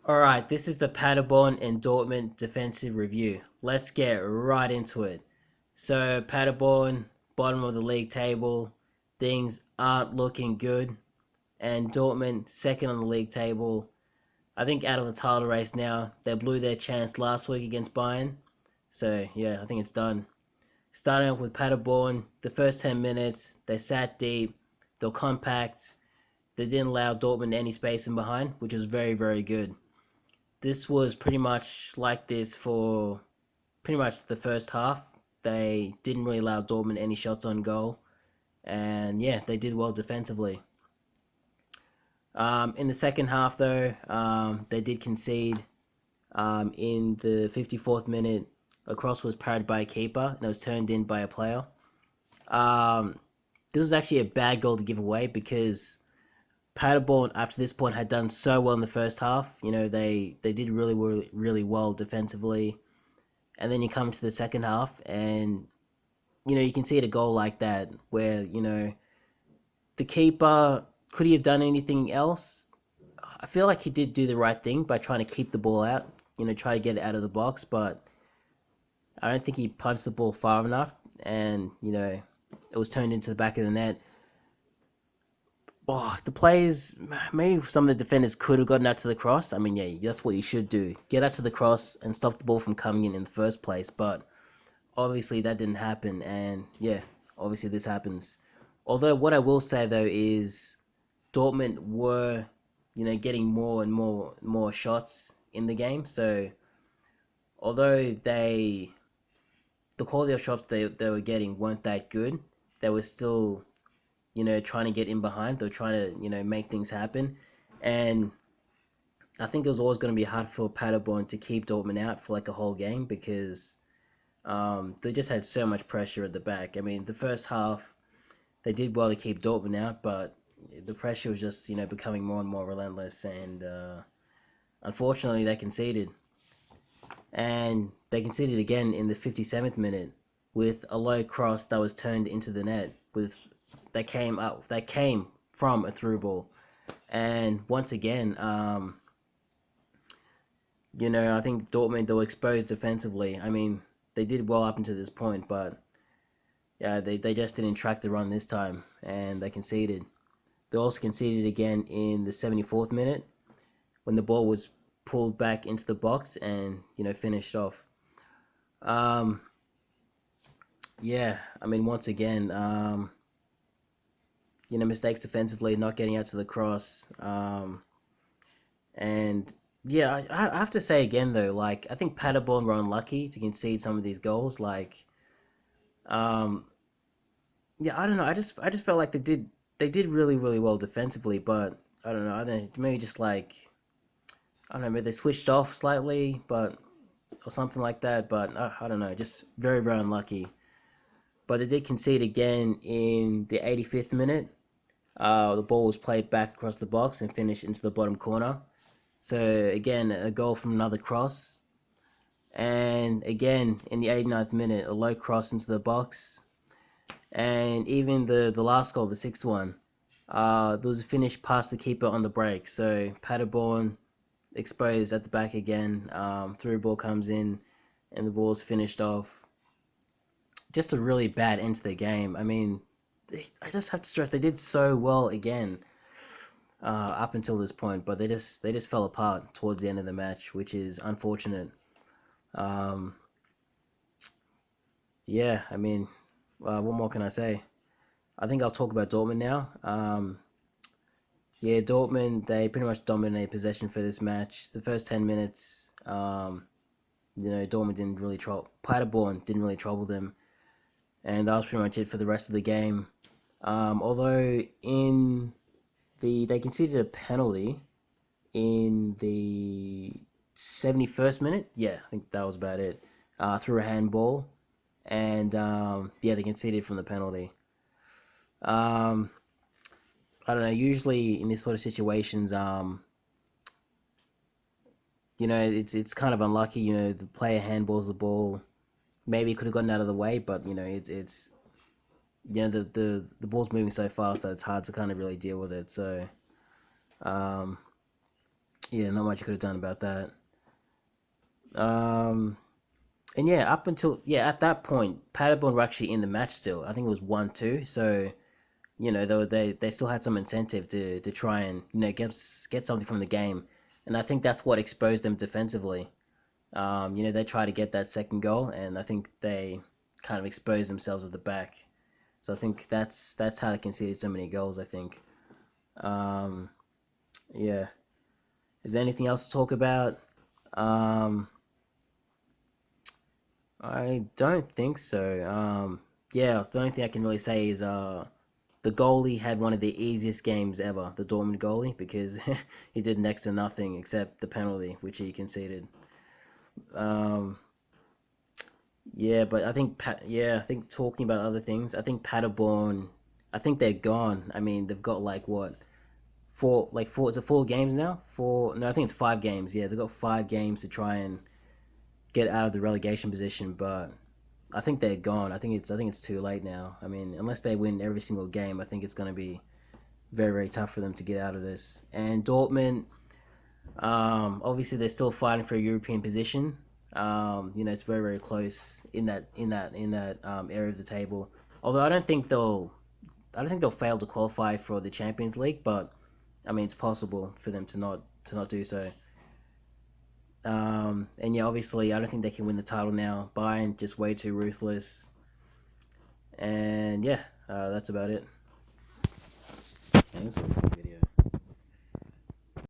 Alright, this is the Paderborn and Dortmund defensive review. Let's get right into it. So, Paderborn, bottom of the league table, things aren't looking good. And Dortmund, second on the league table. I think out of the title race now. They blew their chance last week against Bayern. So, yeah, I think it's done. Starting off with Paderborn, the first 10 minutes, they sat deep, they were compact, they didn't allow Dortmund any space in behind, which was very, very good. This was pretty much like this for pretty much the first half. They didn't really allow Dortmund any shots on goal, and yeah, they did well defensively. In the second half, though, they did concede. In the 54th minute, a cross was parried by a keeper and it was turned in by a player. Um, this was actually a bad goal to give away because Paderborn, up to this point, had done so well in the first half. You know, they did really well defensively, and then you come to the second half, and you can see a goal like that where the keeper could he have done anything else? I feel like he did do the right thing by trying to keep the ball out. Try to get it out of the box, but I don't think he punched the ball far enough, and it was turned into the back of the net. Oh, the players, maybe some of the defenders could have gotten out to the cross. I mean, yeah, that's what you should do. Get out to the cross and stop the ball from coming in the first place. But obviously that didn't happen, and yeah, obviously this happens. Although what I will say though is Dortmund were, getting more and more shots in the game. So although the quality of shots they were getting weren't that good, they were still trying to get in behind. They're trying to, make things happen. And I think it was always going to be hard for Paderborn to keep Dortmund out for like a whole game because they just had so much pressure at the back. I mean, the first half they did well to keep Dortmund out, but the pressure was just becoming more and more relentless. And unfortunately, they conceded, and they conceded again in the 57th minute with a low cross that was turned into the net with that came from a through ball. And once again, I think Dortmund they were exposed defensively. I mean, they did well up until this point, but yeah, they just didn't track the run this time, and they conceded. They also conceded again in the 74th minute when the ball was pulled back into the box and finished off. Um, yeah, I mean once again, mistakes defensively, not getting out to the cross, and yeah, I have to say again though, like I think Paderborn were unlucky to concede some of these goals. Like, um, yeah, I don't know. I just felt like they did really well defensively, but I don't know. I think maybe just like I don't know, maybe they switched off slightly, but or something like that. But I don't know, just very unlucky. But they did concede again in the 85th minute. The ball was played back across the box and finished into the bottom corner. So again, a goal from another cross. And again, in the 89th minute, a low cross into the box. And even the last goal, the sixth one, there was a finish past the keeper on the break. So Paderborn exposed at the back again. Through ball comes in, and the ball's finished off. Just a really bad end to the game. I mean, I just have to stress they did so well again up until this point, but they just fell apart towards the end of the match, which is unfortunate. Um, yeah, I mean, what more can I say? I think I'll talk about Dortmund now. Yeah, Dortmund they pretty much dominated possession for this match. The first 10 minutes, Dortmund didn't really trouble. Paderborn didn't really trouble them, and that was pretty much it for the rest of the game. Although they conceded a penalty in the 71st minute. Yeah, I think that was about it. Through a handball, and yeah, they conceded from the penalty. Um, I don't know. Usually in this sort of situations, it's kind of unlucky. The player handballs the ball. Maybe it could have gotten out of the way, but it's the ball's moving so fast that it's hard to kind of really deal with it. So, um, Yeah, not much you could have done about that. Um, and yeah, up until yeah at that point, Paderborn were actually in the match still. I think it was 1-2. So they still had some incentive to try and get something from the game, and I think that's what exposed them defensively. They try to get that second goal, and I think they kind of exposed themselves at the back. So I think that's how they conceded so many goals. I think. Um, yeah. Is there anything else to talk about? Um, I don't think so. Yeah, the only thing I can really say is the goalie had one of the easiest games ever, the Dortmund goalie, because he did next to nothing except the penalty, which he conceded. Um, yeah, but I think talking about other things, I think Paderborn, I think they're gone. I mean, they've got like what four, is it 4 games now? No, I think it's 5 games. Yeah, they've got 5 games to try and get out of the relegation position, but I think they're gone. I think it's too late now. I mean, unless they win every single game, I think it's going to be very, very tough for them to get out of this. And Dortmund, obviously they're still fighting for a European position. It's very, very close in that area of the table. Although I don't think they'll fail to qualify for the Champions League, but I mean it's possible for them to not do so. And yeah, obviously I don't think they can win the title now. Bayern just way too ruthless. And yeah, that's about it. Thanks.